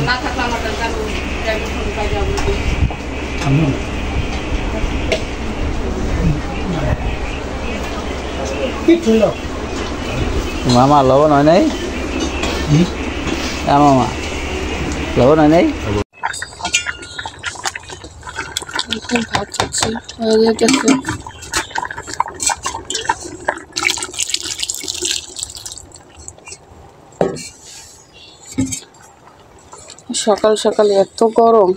না থাকলে আমার জানো মামা লবণ হয় নাই মামা লবণ হয় নাই ভাত খাচ্ছি হয়ে যেতেছে সকাল সকাল এত গরম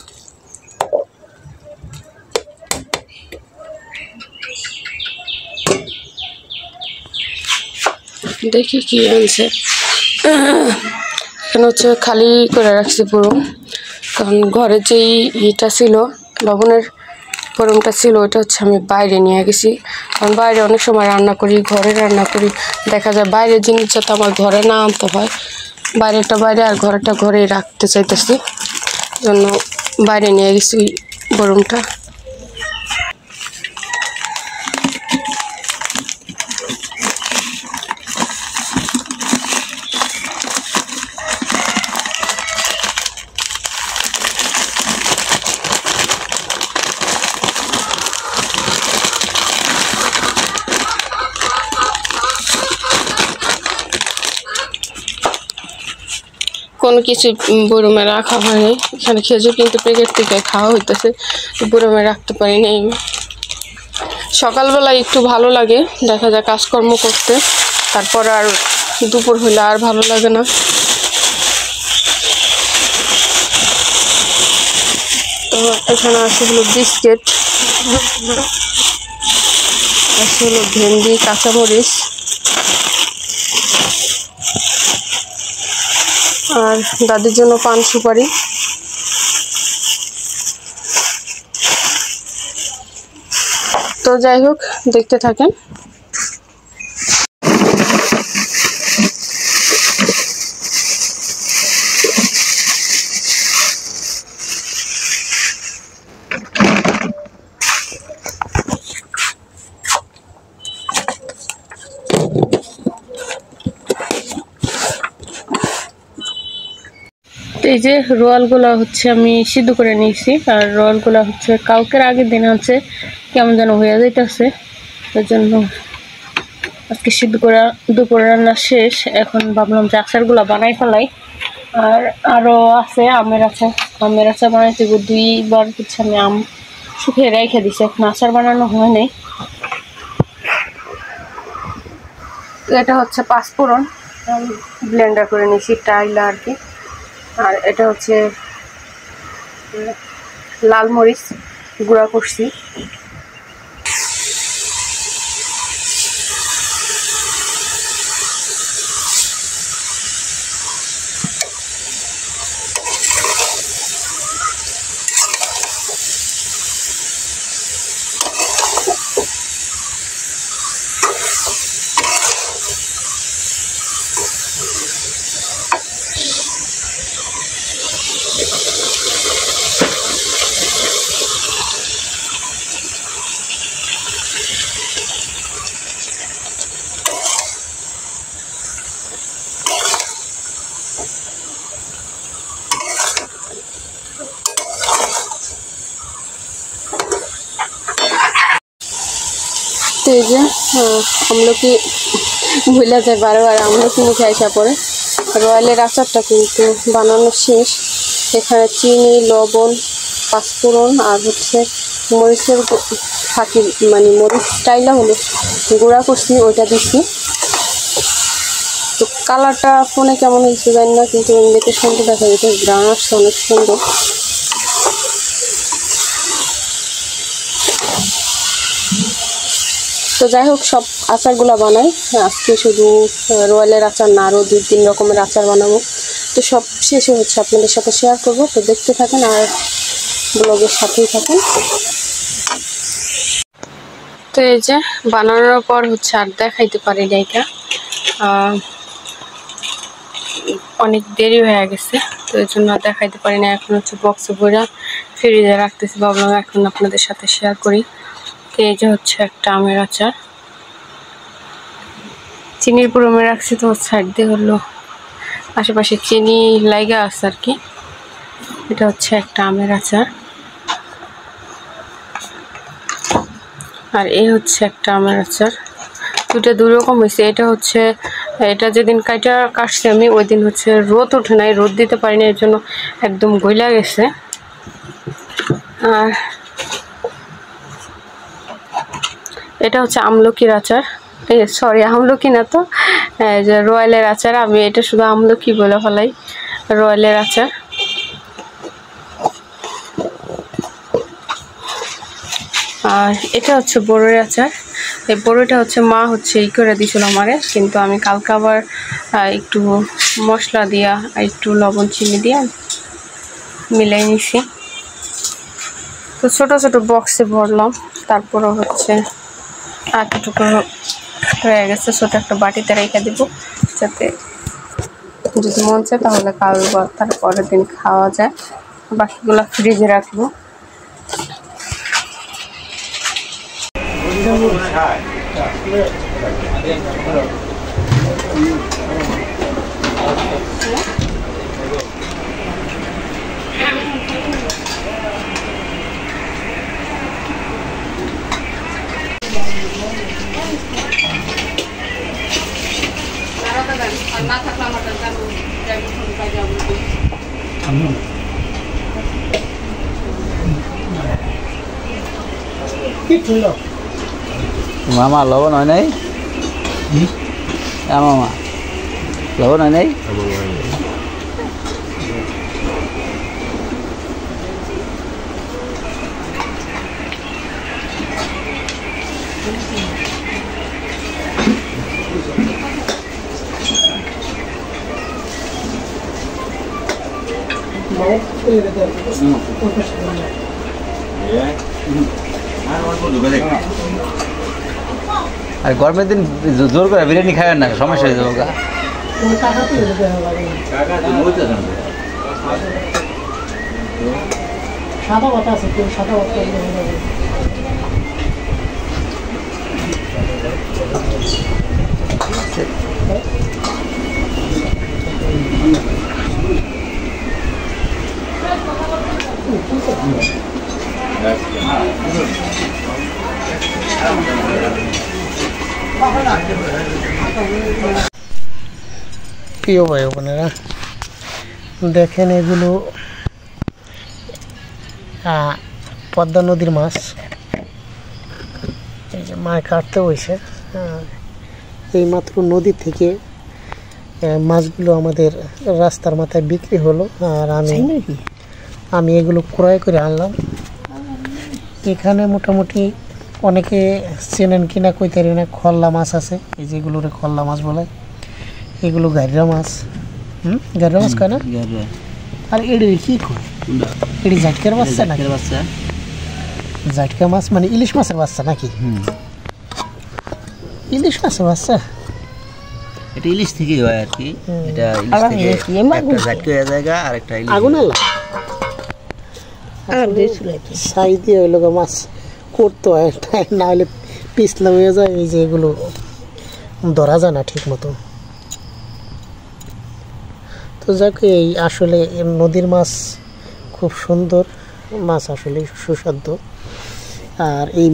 দেখি কি আনছে এখানে হচ্ছে খালি করে রাখছি পুরো কারণ ঘরে যেই ইটা ছিল লবণের গরমটা ছিল ওটা হচ্ছে আমি বাইরে নিয়ে গেছি কারণ বাইরে অনেক সময় রান্না করি ঘরে রান্না করি দেখা যায় বাইরের জিনিস যাতে আমার ঘরে না আনতে হয় বাইরেটা বাইরে আর ঘরেটা ঘরেই রাখতে চাইতেছি জন্য বাইরে নিয়ে গেছি গরমটা কোনো কিছু বরমে রাখা হয়নি এখানে খেজুর কিন্তু প্যাকেট থেকে খাওয়া হইতেছে বরমে রাখতে পারিনি সকালবেলা একটু ভালো লাগে দেখা যায় কাজকর্ম করতে তারপর আর দুপুর হলে আর ভালো লাগে না তো এখানে আছে হলো বিস্কিট আছে হলো ভেন্ডি কাঁচামরিচ আর দাদির জন্য পান সুপারি তো যাই হোক দেখতে থাকেন এই যে রোয়ালগুলা হচ্ছে আমি সিদ্ধ করে নিয়েছি আর রোয়ালগুলা হচ্ছে কালকের আগের দিন হচ্ছে কেমন যেন হয়ে যাইতেছে এর জন্য আজকে সিদ্ধ করা দুপুর রান্না শেষ এখন ভাবলাম যে আচারগুলা বানাই ফেলাই আর আরো আছে আমের আচার বানাইতে 2বার হচ্ছে আমি আম শুকিয়ে রেখে দিছি এখন আচার বানানো হয় নাই এটা হচ্ছে পাঁচফোড়ন ব্লেন্ডার করে নিয়েছি টাইলা আর কি আর এটা হচ্ছে লাল মরিচ গুঁড়া করছি তো এই যে আমলকি ভুলে যায় বারবার আমলকি মুখে আসা পড়ে রয়্যালের আচারটা কিন্তু বানানো শেষ এখানে চিনি লবণ পাঁচফোড়ন আর হচ্ছে মরিচের ফাঁকি মানে মরিচ টাইলা হলো গুঁড়া করছি ওইটা দিচ্ছি তো কালারটা ফোনে কেমন হয়েছে জানি না কিন্তু এমনিতে সুন্দর দেখা যাচ্ছে গ্রান আসছে অনেক সুন্দর তো যাই হোক সব আচারগুলো বানাই আজকে শুধু রয়্যালের আচার না আরও 2-3 রকমের আচার বানাবো তো সব শেষে হচ্ছে আপনাদের সাথে শেয়ার করব তো দেখতে থাকেন আর ব্লগের সাথেই থাকেন তো এই যে বানানোর পর হচ্ছে আর দেখাইতে পারি না এটা অনেক দেরি হয়ে গেছে তো এর জন্য দেখাইতে পারি না এখন হচ্ছে বক্সে ভরা ফ্রিজে রাখতেছি ভাবলাম এখন আপনাদের সাথে শেয়ার করি তো এই যে হচ্ছে একটা আমের আচার চিনির পুরমে রাখছি তো সাইড দিয়ে হলো আশেপাশে চিনি লাগা আছে আর কি এটা হচ্ছে একটা আমের আচার, আর এই হচ্ছে একটা আমের আচার। দুটো দুই রকম হয়েছে। এটা হচ্ছে, এটা যেদিন কাটছি আমি ওই দিন হচ্ছে রোদ ওঠে নাই, রোদ দিতে পারিনি, এর জন্য একদম গইলা গেছে। আর এটা হচ্ছে আমলকির আচার, সরি আমলকি না তো, যে রয়্যালের আচার। আমি এটা শুধু আমলকি বলে ফেলাই, রয়্যালের আচার। আর এটা হচ্ছে বড়ের আচার। এই বড়িটা হচ্ছে মা হচ্ছে ই করে দিয়েছিল আমারে, কিন্তু আমি কালকে আবার একটু মশলা দিয়া একটু লবণ চিনি দিয়া মিলাই নিছি। তো ছোট ছোট বক্সে ভরলাম, তারপরে হচ্ছে এতটুকু হয়ে গেছে, ছোট একটা বাটিতে রেখে দিব, যাতে যদি মন চায় তাহলে কাল বা তার পরের দিন খাওয়া যায়। বাকিগুলো ফ্রিজে রাখবো। মামা লবণ হয় নাই? মামা লবণ হয় নাই? আর গরমের দিন জোর করে বিরিয়ানি খাবেন না, সমস্যা হয়ে যাবো। সাদা ভাত আছে, সাদা ভাত প্রিয় ভাই বোনেরা, দেখেন এগুলো পদ্মা নদীর মাছ। এই যে মাছ কাটতে বসে, এই মাত্র নদী থেকে মাছগুলো আমাদের রাস্তার মাথায় বিক্রি হলো, আর আমি এগুলো ক্রয় করে আনলাম। এখানে মোটামুটি অনেকে চেনেন কিনা কইতে পারি না, খল্লা মাছ আছে, এই যেগুলোরে খল্লা মাছ বলে, এগুলো গাইরা মাছ। গাইরা মাছ কয় না? আর এড়ি কি কয়? এড়ি জাটকার বাচ্চা নাকি? জাটকা মাছ মানে ইলিশ মাছের বাচ্চা নাকি? ইলিশ মাছের বাচ্চা, এটা ইলিশ থেকে হয় আর কি। এটা ইলিশ থেকে একটা জাটকা হয়ে জায়গা, আর একটা ইলিশ আগুন আলা সাই দিয়ে ওই লোক মাছ করতে হয়, না হলে পিছলা হয়ে যায়। এই যে এগুলো ধরা যায় না ঠিক মতো। তো যাক, এই আসলে নদীর মাছ খুব সুন্দর মাছ, আসলে সুস্বাদু। আর এই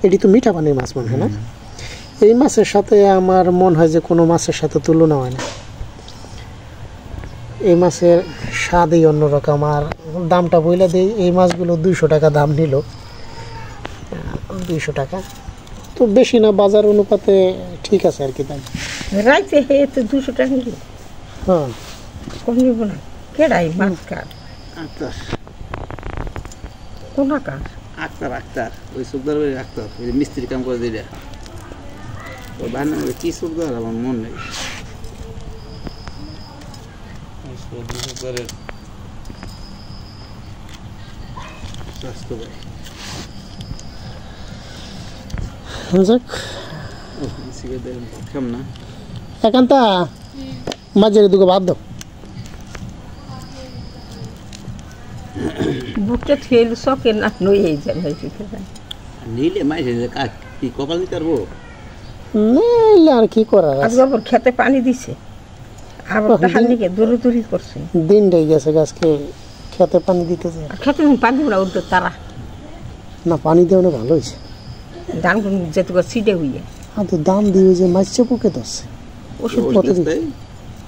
এটি তো মিঠা পানির মাছ মনে হয় না? এই মাছের সাথে আমার মনে হয় যে কোনো মাছের সাথে তুলনা হয় না। এই মাছের স্বাদই অন্যরকম। আর দামটা বইলে দিই, এই মাছগুলো 200 টাকা দাম নিল। 200 টাকা তো বেশি না, বাজার অনুপাতে ঠিক আছে আর কি দাম। রাইতে হে তো 200 টাকা নিল। হ্যাঁ, কোন নিব না? কেডাই মাছ কার? আক্তার। কোন আকার? আক্তার আক্তার, ওই সুকদার বাড়ির আক্তার, ওই মিস্ত্রি কাম করে দিলে। ওই বাহানা কি সুকদার আমার মন নেই। সুকদারের স্বাস্থ্য ভাই যাক, কেমন না এখানটা মাঝের দুটো ভাত দাও। বুকটা থেল সকে না নই যাবে নিলে মাইছে কি কপাল নিতে পারবো? নিলে আর কি করার আজ আছে। আবার খেতে পানি দিছে, আবার তাহার নিকে দৌড়ি করছে। দিনটাই গেছে, গাছকে খেতে পানি দিতে যায় আর খেতে পানি ওরা উঠতো তারা না, পানি দেওয়া না ভালো হয়েছে। ধান যেতে করে ছিটে হইয়ে আর তো দাম দিয়ে যে মাছটা পোকে ধরছে, ওষুধ কতদিন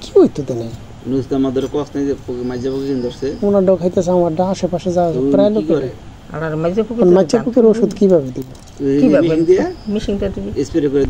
কি হইতো তো নেই নুসকা মাদের কষ্ট নেই যে পোকে মাঝে পোকে কিনে ধরছে। ওনারটাও খাইতেছে, আমারটা আশেপাশে যাওয়া তো প্রায় কি লোকের। করে? আর মাঝে পুকুর মাছের পোকের ওষুধ কিভাবে দিব? কিভাবে মেশিন দিয়ে মেশিনটা তুমি স্প্রে করে